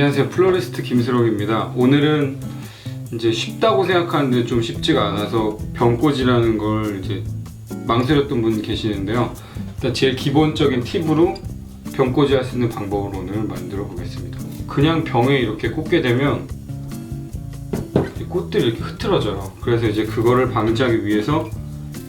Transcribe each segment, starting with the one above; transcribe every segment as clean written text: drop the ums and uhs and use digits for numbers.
안녕하세요, 플로리스트 김수록입니다. 오늘은 이제 쉽다고 생각하는데 좀 쉽지가 않아서 병꽂이라는 걸 이제 망설였던 분 계시는데요. 일단 제일 기본적인 팁으로 병꽂이 할 수 있는 방법을 오늘 만들어 보겠습니다. 그냥 병에 이렇게 꽂게 되면 이 꽃들이 이렇게 흐트러져요. 그래서 이제 그거를 방지하기 위해서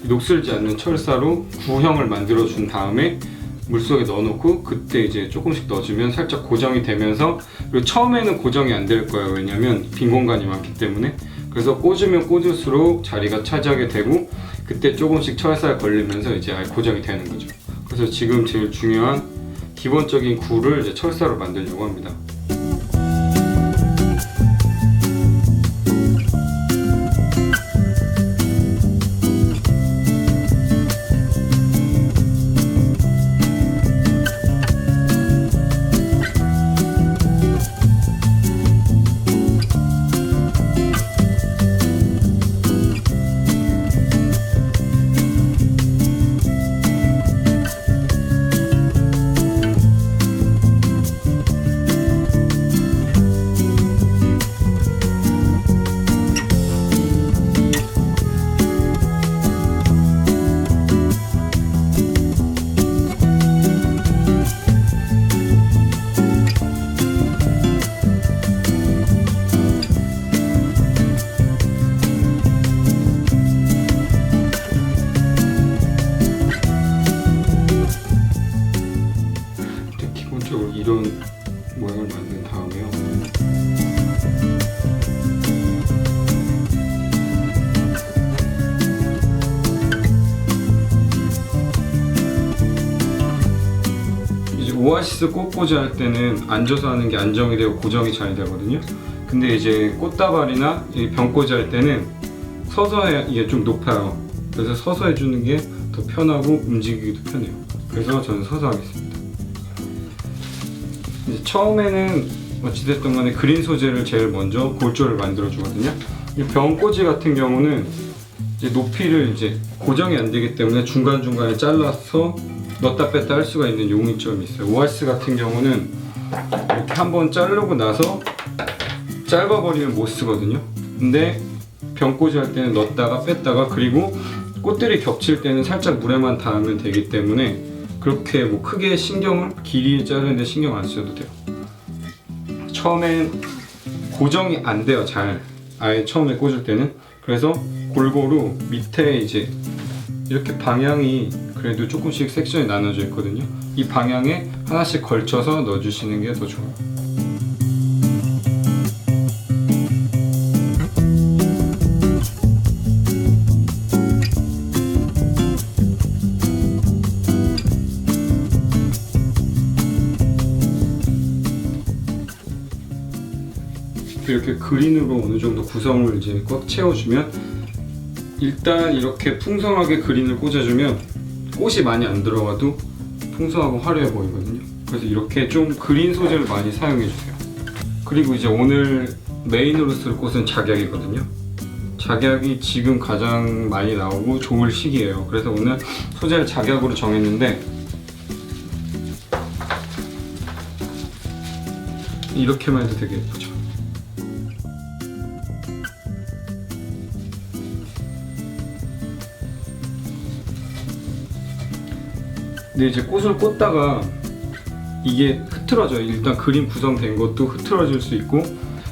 녹슬지 않는 철사로 구형을 만들어 준 다음에 물속에 넣어놓고 그때 이제 조금씩 넣어주면 살짝 고정이 되면서, 그리고 처음에는 고정이 안 될 거예요. 왜냐면 빈 공간이 많기 때문에. 그래서 꽂으면 꽂을수록 자리가 차지하게 되고 그때 조금씩 철사에 걸리면서 이제 아예 고정이 되는 거죠. 그래서 지금 제일 중요한 기본적인 굴을 이제 철사로 만들려고 합니다. 기본적으로 이런 모양을 만든 다음에요. 이제 오아시스 꽃꽂이 할 때는 앉아서 하는 게 안정이 되고 고정이 잘 되거든요. 근데 이제 꽃다발이나 병꽂이 할 때는 서서 해야 이게 좀 높아요. 그래서 서서 해주는 게 더 편하고 움직이기도 편해요. 그래서 저는 서서 하겠습니다. 이제 처음에는 어찌됐든 간에 그린 소재를 제일 먼저 골조를 만들어 주거든요. 이 병꽂이 같은 경우는 이제 높이를 이제 고정이 안 되기 때문에 중간중간에 잘라서 넣었다 뺐다 할 수가 있는 용이점이 있어요. 오아시스 같은 경우는 이렇게 한번 자르고 나서 짧아버리면 못 쓰거든요. 근데 병꽂이 할 때는 넣었다가 뺐다가, 그리고 꽃들이 겹칠 때는 살짝 물에만 닿으면 되기 때문에 그렇게 뭐 크게 길이 자르는데 신경 안 쓰셔도 돼요. 처음엔 고정이 안 돼요, 잘. 아예 처음에 꽂을 때는. 그래서 골고루 밑에 이제 이렇게 방향이 그래도 조금씩 섹션이 나눠져 있거든요. 이 방향에 하나씩 걸쳐서 넣어주시는 게 더 좋아요. 이렇게 그린으로 어느 정도 구성을 이제 꽉 채워주면, 일단 이렇게 풍성하게 그린을 꽂아주면 꽃이 많이 안 들어가도 풍성하고 화려해 보이거든요. 그래서 이렇게 좀 그린 소재를 많이 사용해 주세요. 그리고 이제 오늘 메인으로 쓸 꽃은 작약이거든요. 작약이 지금 가장 많이 나오고 좋을 시기예요. 그래서 오늘 소재를 작약으로 정했는데, 이렇게만 해도 되게 예쁘죠. 근데 이제 꽃을 꽂다가 이게 흐트러져요. 일단 그림 구성된 것도 흐트러질 수 있고,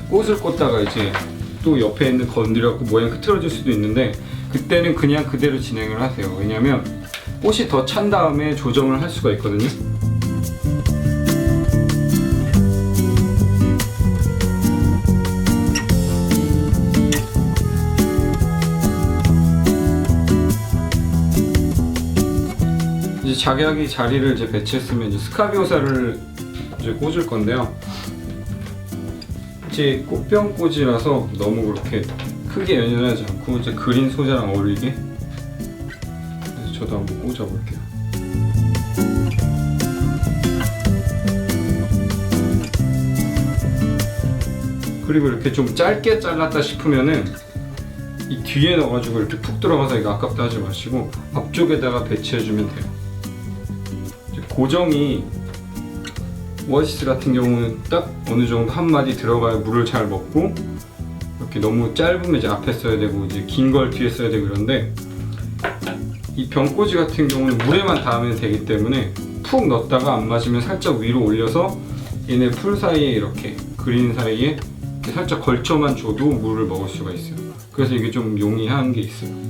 꽃을 꽂다가 이제 또 옆에 있는 건드려갖고 모양이 흐트러질 수도 있는데, 그때는 그냥 그대로 진행을 하세요. 왜냐면 꽃이 더 찬 다음에 조정을 할 수가 있거든요. 이제 작약이 자리를 이제 배치했으면 이제 스카비오사를 이제 꽂을 건데요. 이제 꽃병꽂이라서 너무 그렇게 크게 연연하지 않고 이제 그린 소재랑 어울리게, 그래서 저도 한번 꽂아볼게요. 그리고 이렇게 좀 짧게 잘랐다 싶으면은 이 뒤에 넣어가지고 이렇게 푹 들어가서 이거 아깝다 하지 마시고 앞쪽에다가 배치해주면 돼요. 이제 고정이 오아시스 같은 경우는 딱 어느 정도 한 마디 들어가야 물을 잘 먹고, 이렇게 너무 짧으면 이제 앞에 써야 되고 이제 긴 걸 뒤에 써야 되고 그런데, 이 병꽂이 같은 경우는 물에만 닿으면 되기 때문에 푹 넣었다가 안 맞으면 살짝 위로 올려서 얘네 풀 사이에 이렇게 그린 사이에 이렇게 살짝 걸쳐만 줘도 물을 먹을 수가 있어요. 그래서 이게 좀 용이한 게 있어요.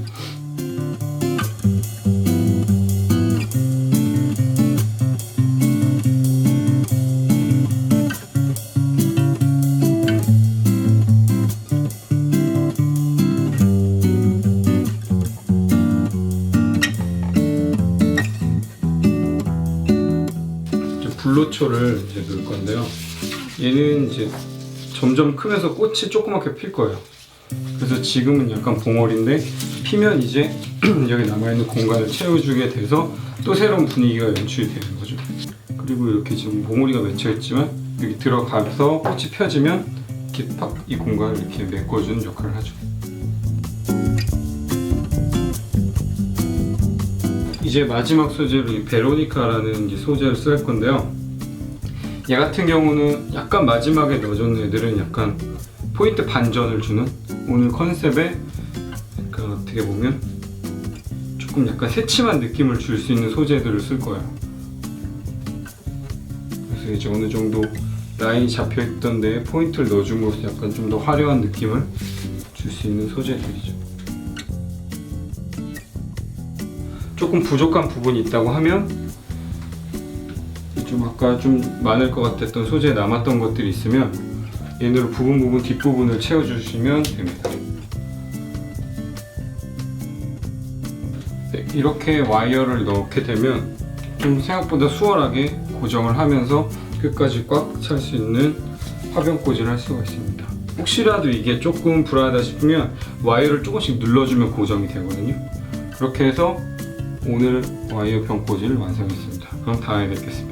불로초를 이제 넣을 건데요. 얘는 이제 점점 크면서 꽃이 조그맣게 필 거예요. 그래서 지금은 약간 봉어리인데 피면 이제 여기 남아있는 공간을 채워주게 돼서 또 새로운 분위기가 연출이 되는 거죠. 그리고 이렇게 지금 봉오리가 맺혀있지만 여기 들어가서 꽃이 펴지면 이렇게 팍 이 공간을 이렇게 메꿔주는 역할을 하죠. 이제 마지막 소재로 이 베로니카라는 소재를 쓸 건데요. 얘 같은 경우는 약간 마지막에 넣어주는 애들은 약간 포인트 반전을 주는, 오늘 컨셉에 약간 어떻게 보면 조금 약간 새침한 느낌을 줄 수 있는 소재들을 쓸 거예요. 그래서 이제 어느 정도 라인이 잡혀있던 데에 포인트를 넣어줌으로써 약간 좀 더 화려한 느낌을 줄 수 있는 소재들이죠. 조금 부족한 부분이 있다고 하면 좀 아까 좀 많을 것 같았던 소재에 남았던 것들이 있으면 얘네로 부분 뒷부분을 채워주시면 됩니다. 네, 이렇게 와이어를 넣게 되면 좀 생각보다 수월하게 고정을 하면서 끝까지 꽉 찰 수 있는 화병꽂이를 할 수가 있습니다. 혹시라도 이게 조금 불안하다 싶으면 와이어를 조금씩 눌러주면 고정이 되거든요. 그렇게 해서 오늘 와이어 병꽂이를 완성했습니다. 그럼 다음에 뵙겠습니다.